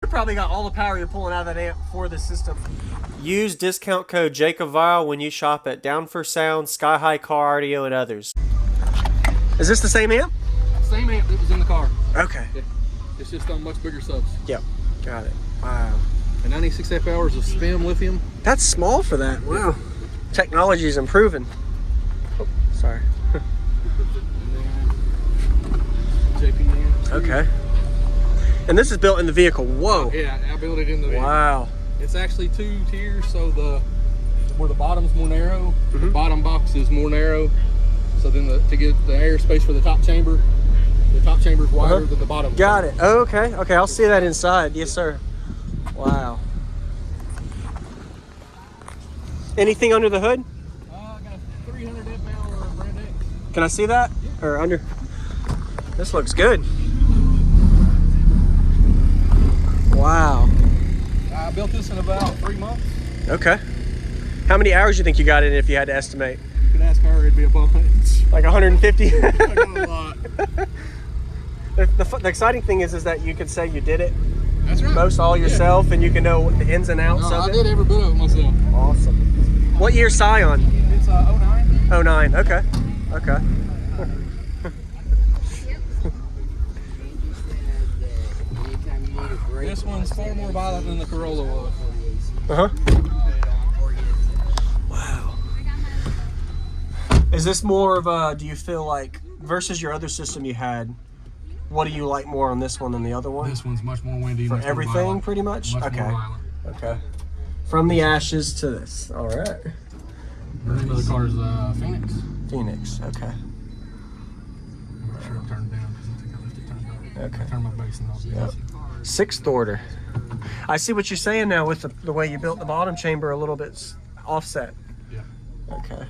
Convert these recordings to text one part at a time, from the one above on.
You probably got all the power you're pulling out of that amp for the system. Use discount code JacobViral when you shop at Down for Sound, SkyHigh Car Audio, and others. Is this the same amp? Same amp that was in the car. Okay. Yeah. It's just on much bigger subs. Yep. Got it. Wow. And 96 amp hours of SPIM lithium. That's small for that. Wow. Technology is improving. Oh, sorry. JP. Okay. And this is built in the vehicle. Whoa. Yeah, I built it in the vehicle. Wow. It's actually 2 tiers, so where the bottom's more narrow, the bottom box is more narrow. So then to get the air space for the top chamber is wider than the bottom. Got it. Oh, okay. Okay, I'll see that inside. Yes, sir. Wow. Anything under the hood? I got 300 amp hour brand X. Can I see that? Yeah. Or under? This looks good. Wow. I built this in about 3 months. Okay. How many hours do you think you got in it if you had to estimate? You can ask her, it'd be a bunch. Like 150? I got a lot. The exciting thing is that you can say you did it. That's right. Most all yourself, and you can know the ins and outs of it. I did every bit of it myself. Awesome. What year Scion? It's 09. 09. Okay. Okay. This one's far more violent than the Corolla was. Uh-huh. Wow. Is this more of a, do you feel like, versus your other system you had, what do you like more on this one than the other one? This one's much more windy. For everything, pretty much? Much Okay. more violent. Okay. From the ashes to this. All right. The name of the car is Phoenix. Phoenix. Okay. I'm not sure I'll turn it down because I think I left it turned up. Okay. I turn my bass and I'll be easy. 6th order. I see what you're saying now with the way you built the bottom chamber a little bit offset. Yeah. Okay.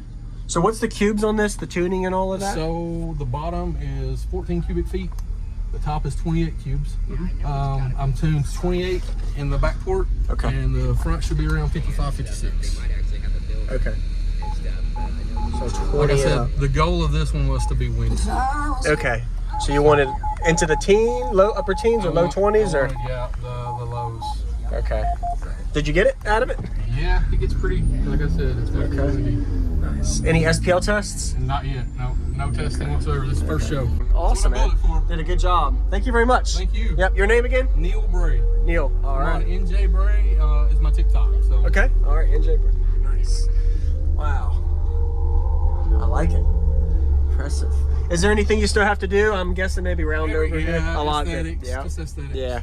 So what's the cubes on this, the tuning and all of that? So the bottom is 14 cubic feet. The top is 28 cubes. I'm tuned 28 in the back port. Okay. And the front should be around 55, 56. Okay. So 20 Like I said, the goal of this one was to be windy. Okay. So you wanted into the upper teens or low 20s or? Yeah, the lows. Okay. Did you get it out of it? Yeah, it gets pretty, like I said, it's pretty windy. Nice. Any SPL tests? Not yet. No testing whatsoever. This first show. Awesome, man. Did a good job. Thank you very much. Thank you. Yep. Your name again? Neil Bray. Neil. All I'm right. on NJ Bray is my TikTok. So. Okay. All right. NJ Bray. Nice. Wow. I like it. Impressive. Is there anything you still have to do? I'm guessing maybe round over here. Yeah, A lot. aesthetics. Yeah. Just aesthetics. Yeah.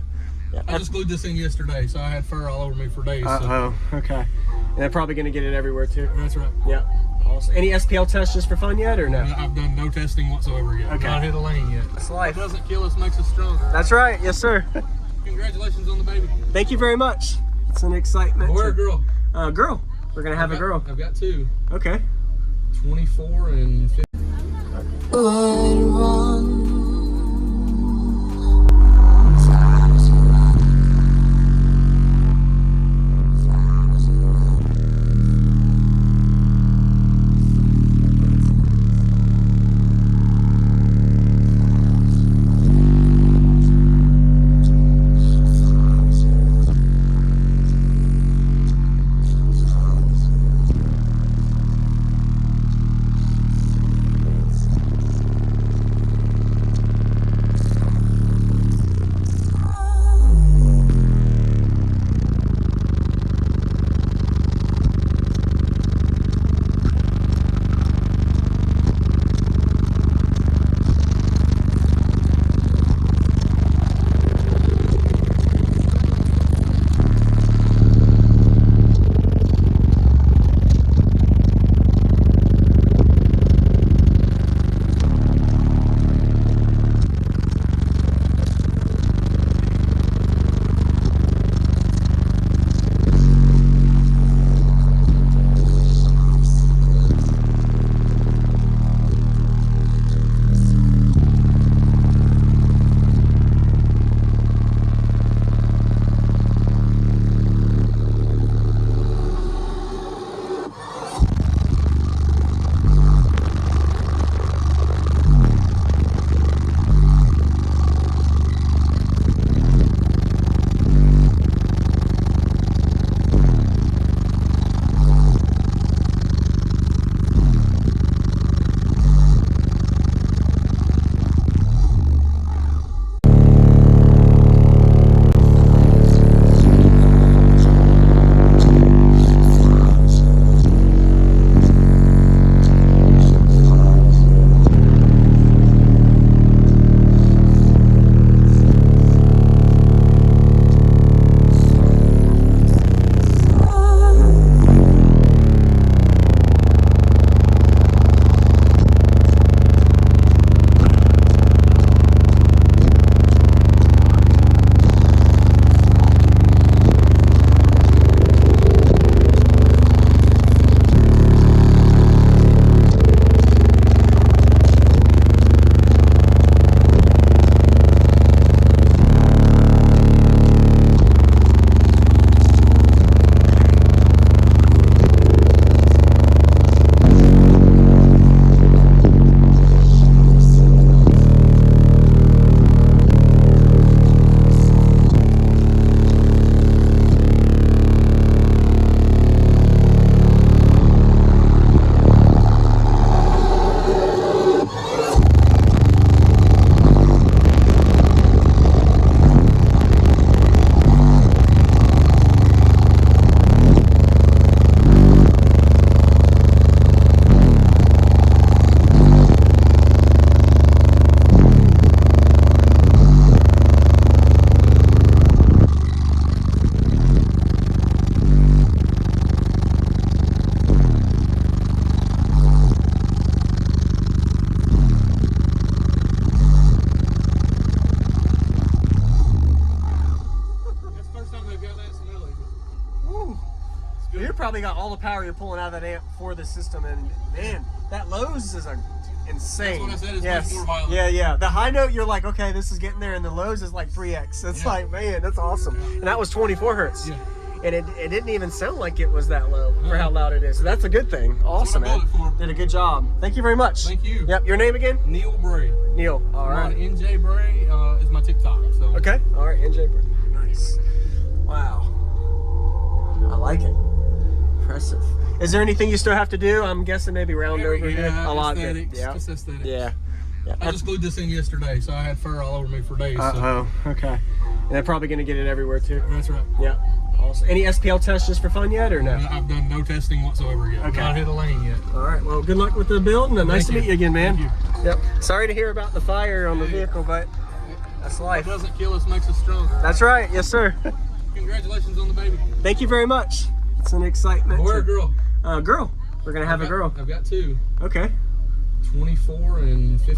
Yeah. I just glued this in yesterday, so I had fur all over me for days. Uh-oh. Okay. And they're probably going to get it everywhere too. That's right. Yeah. Awesome. Any SPL tests just for fun yet or no? I've done no testing whatsoever yet. Okay. Not hit a lane yet. That's life. What doesn't kill us makes us stronger. That's right. Yes, sir. Congratulations on the baby. Thank you very much. It's an excitement. Boy or girl? Girl. We're going to have a girl. I've got 2. Okay. 24 and 50. You probably got all the power you're pulling out of that amp for the system, and man, that lows is insane. That's what I said, it's much more violent. Yeah. The high note, you're like, okay, this is getting there, and the lows is like 3x. It's like, man, that's awesome. And that was 24 hertz. Yeah. And it didn't even sound like it was that low for how loud it is. So that's a good thing. Awesome, man. Did a good job. Thank you very much. Thank you. Yep. Your name again? Neil Bray. Neil. All I'm right. on NJ Bray is my TikTok. So. Okay. All right. NJ Bray. Nice. Wow. I like it. Impressive. Is there anything you still have to do? I'm guessing maybe round over here. A lot. Aesthetics, Yeah. just aesthetics. Yeah. I just glued this in yesterday, so I had fur all over me for days. Oh. Okay. And they're probably going to get it everywhere too. That's right. Yeah. Awesome. Any SPL tests just for fun yet, or no? I've done no testing whatsoever yet. Okay. Not hit a lane yet. All right. Well, good luck with the build, and nice to meet you again, man. Thank you. Yep. Sorry to hear about the fire on the vehicle, but that's life. What doesn't kill us makes us stronger. That's right. Yes, sir. Congratulations on the baby. Thank you very much. It's an excitement. Boy or girl? Girl. We're gonna have a girl. I've got two. Okay. 24 and 15.